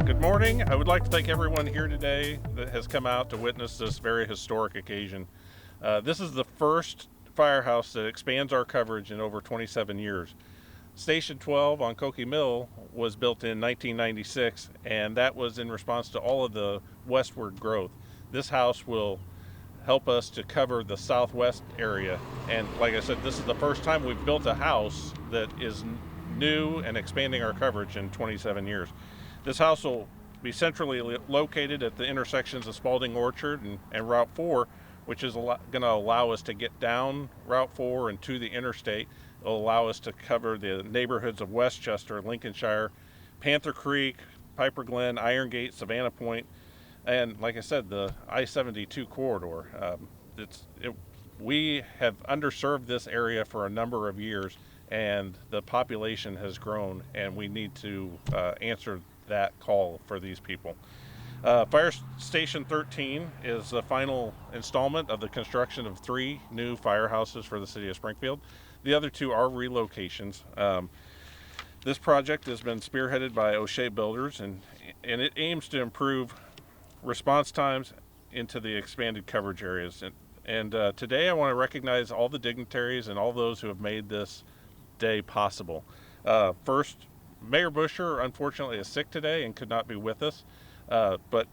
Good morning. I would like to thank everyone here today that has come out to witness this very historic occasion. This is the first firehouse that expands our coverage in over 27 years. Station 12 on Cokie Mill was built in 1996, and that was in response to all of the westward growth. This house will help us to cover the southwest area, and like I said, this is the first time we've built a house that is new and expanding our coverage in 27 years. This house will be centrally located at the intersections of Spalding Orchard and Route 4, which is going to allow us to get down Route 4 and to the interstate. It'll allow us to cover the neighborhoods of Westchester, Lincolnshire, Panther Creek, Piper Glen, Iron Gate, Savannah Point, and like I said, the I-72 corridor. We have underserved this area for a number of years, and the population has grown, and we need to answer that call for these people. Fire Station 13 is the final installment of the construction of 3 new firehouses for the city of Springfield. The other 2 are relocations. This project has been spearheaded by O'Shea Builders, and it aims to improve response times into the expanded coverage areas. And today I want to recognize all the dignitaries and all those who have made this day possible. First, Mayor Busher unfortunately is sick today and could not be with us, but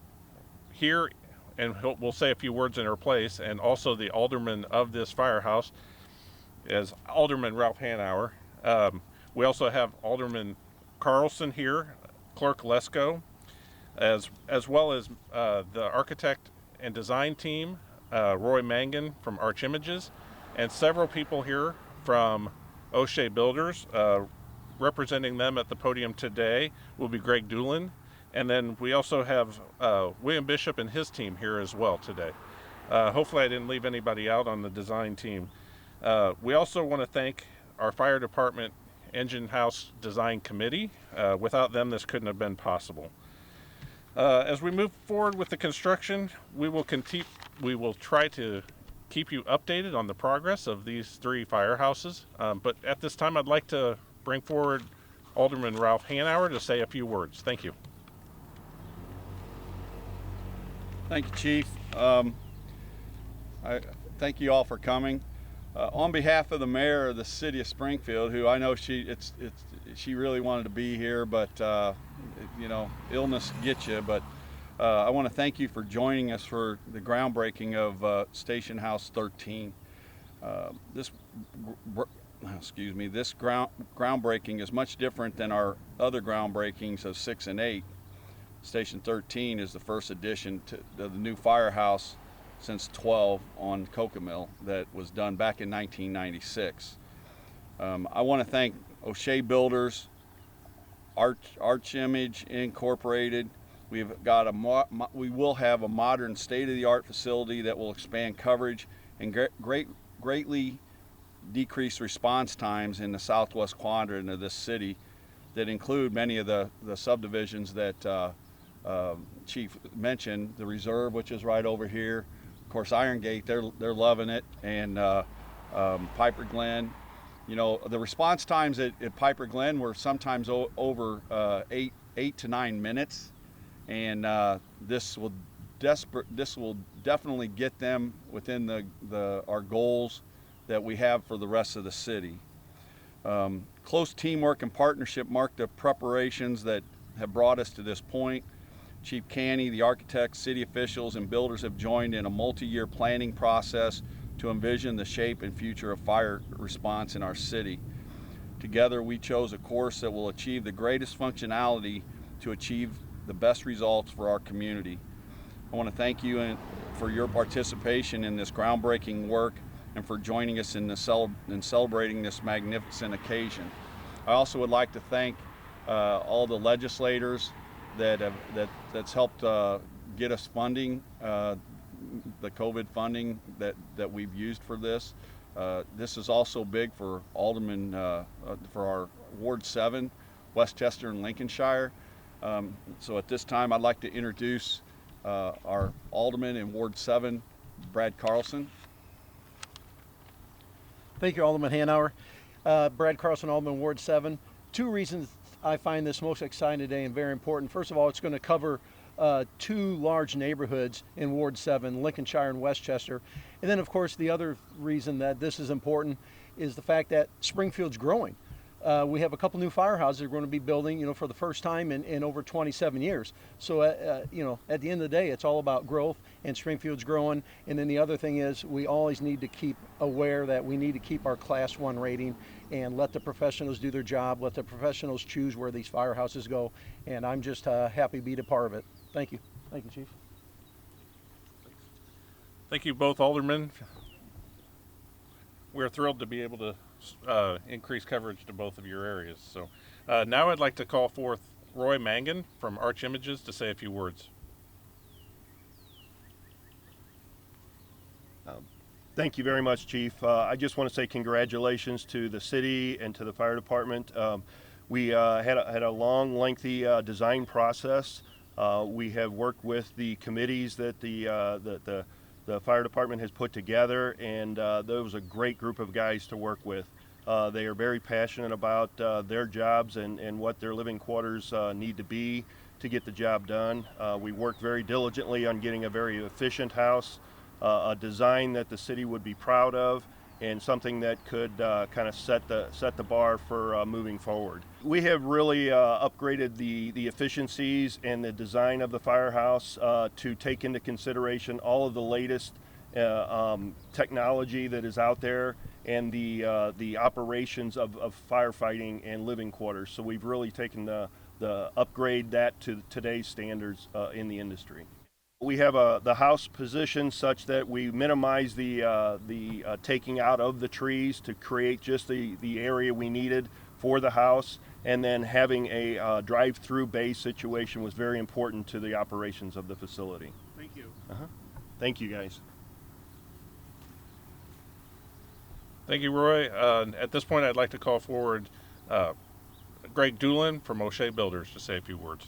here, and we'll say a few words in her place, and also the alderman of this firehouse is Alderman Ralph Hanauer. We also have Alderman Carlson here, Clerk Lesko, as well as the architect and design team, Roy Mangan from Arch Images, and several people here from O'Shea Builders. Representing them at the podium today will be Greg Doolin, and then we also have William Bishop and his team here as well today. Hopefully I didn't leave anybody out on the design team. We also want to thank our fire department engine house design committee. Without them, this couldn't have been possible. As we move forward with the construction, we will try to keep you updated on the progress of these 3 firehouses. But at this time, I'd like to bring forward Alderman Ralph Hanauer to say a few words. Thank you. Thank you, Chief. I thank you all for coming. On behalf of the mayor of the city of Springfield, who I know she really wanted to be here, but illness gets you. But I want to thank you for joining us for the groundbreaking of Station House 13. This groundbreaking is much different than our other groundbreakings of 6 and 8. Station 13 is the first addition to the new firehouse since 12 on Cokie Mill that was done back in 1996. I want to thank O'Shea Builders, Arch Image Incorporated. We will have a modern state-of-the-art facility that will expand coverage and greatly decrease response times in the southwest quadrant of this city that include many of the subdivisions that Chief mentioned. The Reserve, which is right over here, of course Iron Gate, they're loving it, and Piper Glen. The response times at Piper Glen were sometimes over 8 to 9 minutes, and this will definitely get them within our goals that we have for the rest of the city. Close teamwork and partnership mark the preparations that have brought us to this point. Chief Canny, the architects, city officials, and builders have joined in a multi-year planning process to envision the shape and future of fire response in our city. Together, we chose a course that will achieve the greatest functionality to achieve the best results for our community. I want to thank you for your participation in this groundbreaking work and for joining us in celebrating this magnificent occasion. I also would like to thank all the legislators that's helped get us funding, the COVID funding that we've used for this. This is also big for Alderman, for our Ward 7, Westchester and Lincolnshire. So at this time, I'd like to introduce our Alderman in Ward 7, Brad Carlson. Thank you, Alderman Hanauer. Brad Carlson, Alderman, Ward 7. 2 reasons I find this most exciting today and very important. First of all, it's going to cover 2 large neighborhoods in Ward 7, Lincolnshire and Westchester. And then, of course, the other reason that this is important is the fact that Springfield's growing. We have a couple new firehouses we're going to be building, for the first time in over 27 years. So, at the end of the day, it's all about growth, and Springfield's growing. And then the other thing is we always need to keep aware that we need to keep our Class 1 rating and let the professionals do their job, let the professionals choose where these firehouses go. And I'm just happy to be a part of it. Thank you. Thank you, Chief. Thank you both aldermen. We're thrilled to be able to increase coverage to both of your areas. So now I'd like to call forth Roy Mangan from Arch Images to say a few words. Thank you very much, Chief. I just want to say congratulations to the city and to the fire department. We had a long, lengthy design process. We have worked with the committees that the fire department has put together, and there was a great group of guys to work with. They are very passionate about their jobs and what their living quarters need to be to get the job done. We worked very diligently on getting a very efficient house, a design that the city would be proud of, and something that could kind of set the bar for moving forward. We have really upgraded the efficiencies and the design of the firehouse to take into consideration all of the latest technology that is out there and the operations of firefighting and living quarters. So we've really taken the upgrade that to today's standards in the industry. We have the house positioned such that we minimize the taking out of the trees to create just the area we needed for the house, and then having a drive-through bay situation was very important to the operations of the facility. Thank you. Thank you, guys. Thank you, Roy. At this point, I'd like to call forward Greg Doolin from O'Shea Builders to say a few words.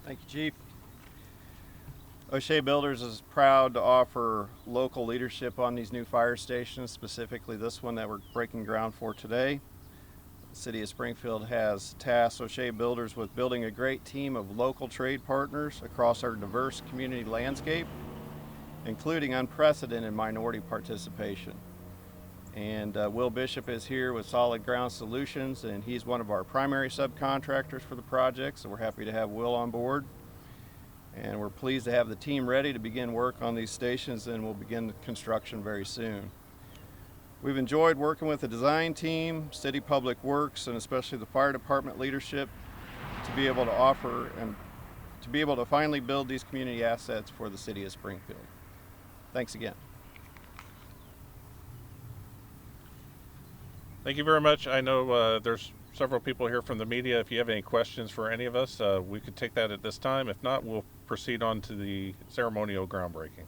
Thank you, Chief. O'Shea Builders is proud to offer local leadership on these new fire stations, specifically this one that we're breaking ground for today. The City of Springfield has tasked O'Shea Builders with building a great team of local trade partners across our diverse community landscape, including unprecedented minority participation. And Will Bishop is here with Solid Ground Solutions, and he's one of our primary subcontractors for the project, so we're happy to have Will on board. And we're pleased to have the team ready to begin work on these stations, and we'll begin the construction very soon. We've enjoyed working with the design team, City Public Works, and especially the fire department leadership to be able to offer and to be able to finally build these community assets for the City of Springfield. Thanks again. Thank you very much. I know there's several people here from the media. If you have any questions for any of us, we could take that at this time. If not, we'll proceed on to the ceremonial groundbreaking.